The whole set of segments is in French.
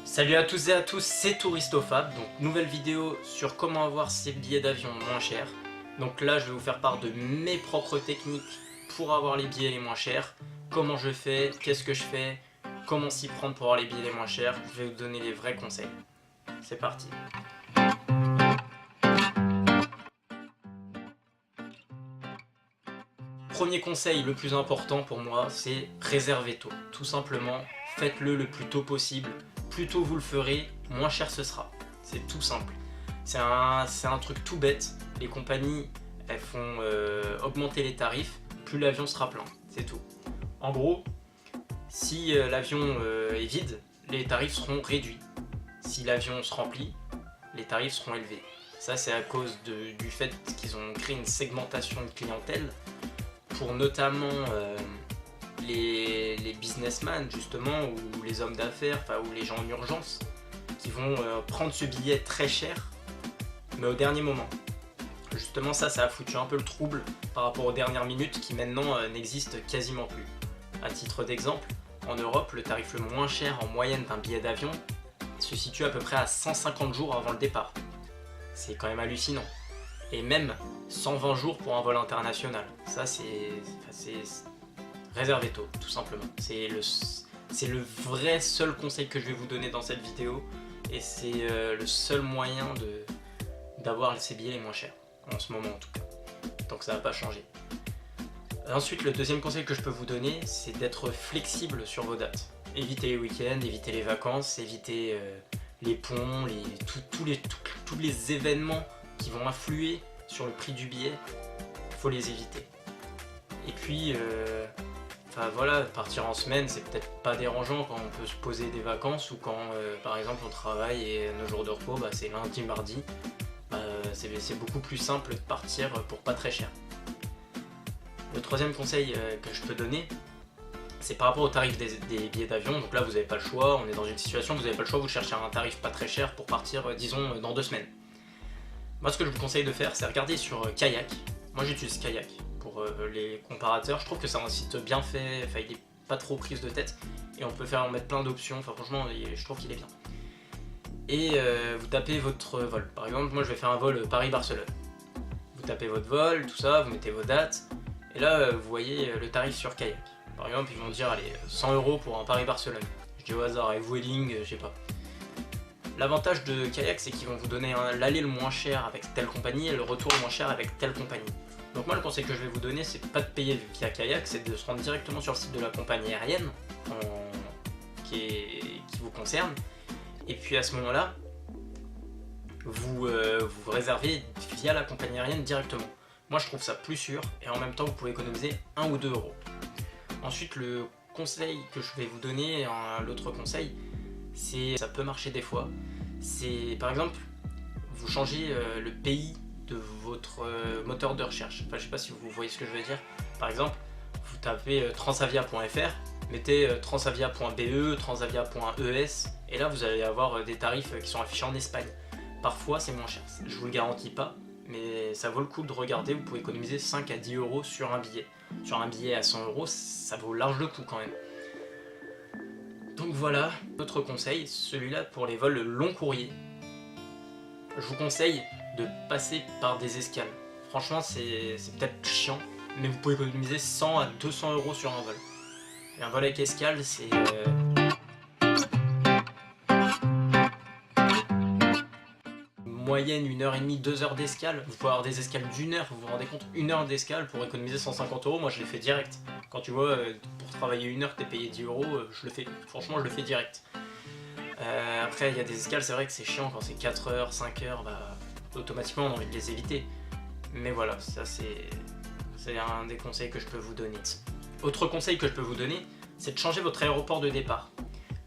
Salut à tous et à tous, c'est Touristofab, donc nouvelle vidéo sur comment avoir ses billets d'avion moins chers. Donc là je vais vous faire part de mes propres techniques pour avoir les billets les moins chers, comment je fais, qu'est-ce que je fais, comment s'y prendre pour avoir les billets les moins chers, je vais vous donner les vrais conseils. C'est parti. Premier conseil le plus important pour moi, c'est réserver tôt. Tout simplement, faites-le le plus tôt possible. Plus tôt vous le ferez, moins cher ce sera. C'est tout simple. C'est un truc tout bête. Les compagnies, elles font augmenter les tarifs, plus l'avion sera plein. C'est tout. En gros, si l'avion est vide, les tarifs seront réduits. Si l'avion se remplit, les tarifs seront élevés. Ça, c'est à cause du fait qu'ils ont créé une segmentation de clientèle pour notamment les businessmen justement, ou les hommes d'affaires, ou les gens en urgence, qui vont prendre ce billet très cher, mais au dernier moment. Justement ça a foutu un peu le trouble par rapport aux dernières minutes qui maintenant n'existent quasiment plus. À titre d'exemple, en Europe, le tarif le moins cher en moyenne d'un billet d'avion se situe à peu près à 150 jours avant le départ. C'est quand même hallucinant. Et même 120 jours pour un vol international. Ça c'est réservé tôt, tout simplement. C'est le vrai seul conseil que je vais vous donner dans cette vidéo, et c'est le seul moyen d'avoir ces billets les moins chers, en ce moment en tout cas. Donc ça va pas changer. Ensuite, le deuxième conseil que je peux vous donner, c'est d'être flexible sur vos dates. Évitez les week-ends, évitez les vacances, évitez les ponts, tous les événements qui vont influer sur le prix du billet, il faut les éviter. Et puis, voilà, partir en semaine, c'est peut-être pas dérangeant quand on peut se poser des vacances, ou quand par exemple on travaille et nos jours de repos c'est lundi, mardi. C'est beaucoup plus simple de partir pour pas très cher. Le troisième conseil que je peux donner, c'est par rapport au tarif des billets d'avion. Donc là vous n'avez pas le choix, on est dans une situation où vous n'avez pas le choix, vous cherchez un tarif pas très cher pour partir disons dans 2 semaines. Moi ce que je vous conseille de faire, c'est regarder sur Kayak. Moi j'utilise Kayak pour les comparateurs. Je trouve que c'est un site bien fait, il est pas trop prise de tête, et on peut en mettre plein d'options. Franchement je trouve qu'il est bien. Et vous tapez votre vol. Par exemple moi je vais faire un vol Paris-Barcelone. Vous tapez votre vol, tout ça, vous mettez vos dates, et là vous voyez le tarif sur Kayak. Par exemple ils vont dire allez 100 € pour un Paris-Barcelone. Je dis au hasard, et Vueling, je sais pas. L'avantage de Kayak, c'est qu'ils vont vous donner l'aller le moins cher avec telle compagnie et le retour le moins cher avec telle compagnie. Donc moi le conseil que je vais vous donner, c'est pas de payer via Kayak, c'est de se rendre directement sur le site de la compagnie aérienne qui vous concerne. Et puis à ce moment-là, vous réservez via la compagnie aérienne directement. Moi je trouve ça plus sûr, et en même temps vous pouvez économiser 1 ou 2 €. Ensuite, le conseil que je vais vous donner, l'autre conseil, ça peut marcher des fois, c'est par exemple vous changez le pays de votre moteur de recherche. Je sais pas si vous voyez ce que je veux dire. Par exemple vous tapez transavia.fr, mettez transavia.be, transavia.es, et là vous allez avoir des tarifs qui sont affichés en Espagne. Parfois c'est moins cher, je vous le garantis pas, mais ça vaut le coup de regarder. Vous pouvez économiser 5 à 10 € sur un billet. Sur un billet à 100 €, ça vaut large le coup quand même. Donc voilà, autre conseil, celui-là pour les vols long courrier. Je vous conseille de passer par des escales. Franchement c'est peut-être chiant, mais vous pouvez économiser 100 à 200 € sur un vol. Et un vol avec escale, c'est moyenne 1h30, 2 heures d'escale. Vous pouvez avoir des escales d'1 heure, vous vous rendez compte, 1 heure d'escale pour économiser 150 €. Moi je l'ai fait direct. Quand tu vois, pour travailler 1 heure t'es payé 10 €, je le fais. Franchement je le fais direct. Après il y a des escales, c'est vrai que c'est chiant quand c'est 4 heures, 5 heures, automatiquement on a envie de les éviter. Mais voilà, ça c'est un des conseils que je peux vous donner. Autre conseil que je peux vous donner, c'est de changer votre aéroport de départ.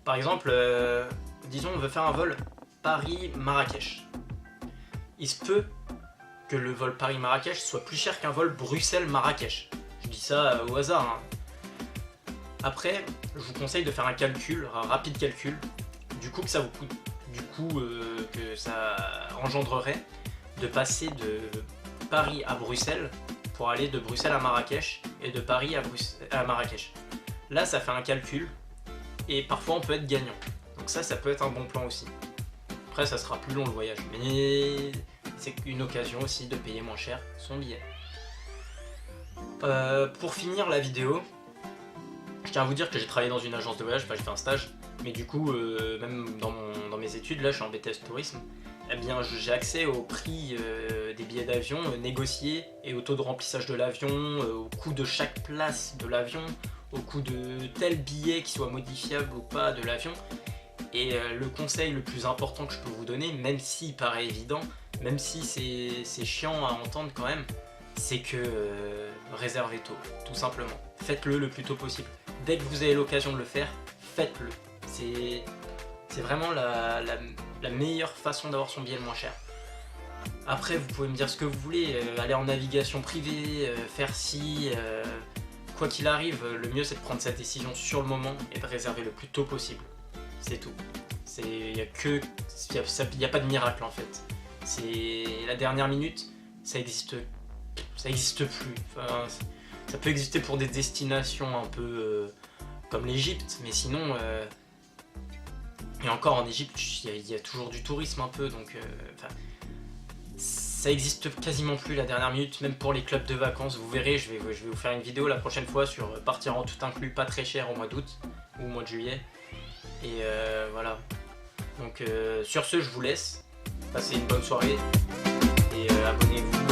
Par exemple, disons on veut faire un vol Paris-Marrakech. Il se peut que le vol Paris-Marrakech soit plus cher qu'un vol Bruxelles-Marrakech. Je dis ça au hasard. Après, je vous conseille de faire un calcul, un rapide calcul, du coup que ça vous coûte, que ça engendrerait de passer de Paris à Bruxelles pour aller de Bruxelles à Marrakech, et de Paris à Marrakech. Là, ça fait un calcul, et parfois on peut être gagnant. Donc Donc ça peut être un bon plan aussi. Après ça sera plus long le voyage, mais c'est une occasion aussi de payer moins cher son billet. Pour finir la vidéo, je tiens à vous dire que j'ai travaillé dans une agence de voyage, enfin j'ai fait un stage, mais du coup même dans mes études, là je suis en BTS tourisme, eh bien j'ai accès au prix des billets d'avion négociés et au taux de remplissage de l'avion, au coût de chaque place de l'avion, au coût de tel billet qui soit modifiable ou pas de l'avion. Et le conseil le plus important que je peux vous donner, même s'il paraît évident, même si c'est chiant à entendre quand même, c'est que réservez tôt, tout simplement. Faites-le le plus tôt possible. Dès que vous avez l'occasion de le faire, faites-le. C'est vraiment la meilleure façon d'avoir son billet le moins cher. Après, vous pouvez me dire ce que vous voulez, aller en navigation privée, faire ci, quoi qu'il arrive, le mieux c'est de prendre sa décision sur le moment et de réserver le plus tôt possible. C'est tout. Il n'y a pas de miracle en fait. C'est la dernière minute, ça existe plus. Enfin, ça peut exister pour des destinations un peu comme l'Égypte, mais sinon, et encore en Égypte, il y a toujours du tourisme un peu, donc ça existe quasiment plus la dernière minute, même pour les clubs de vacances. Vous verrez, je vais vous faire une vidéo la prochaine fois sur partir en tout inclus, pas très cher au mois d'août ou au mois de juillet. Et voilà. Donc sur ce, je vous laisse. Passez une bonne soirée et abonnez-vous.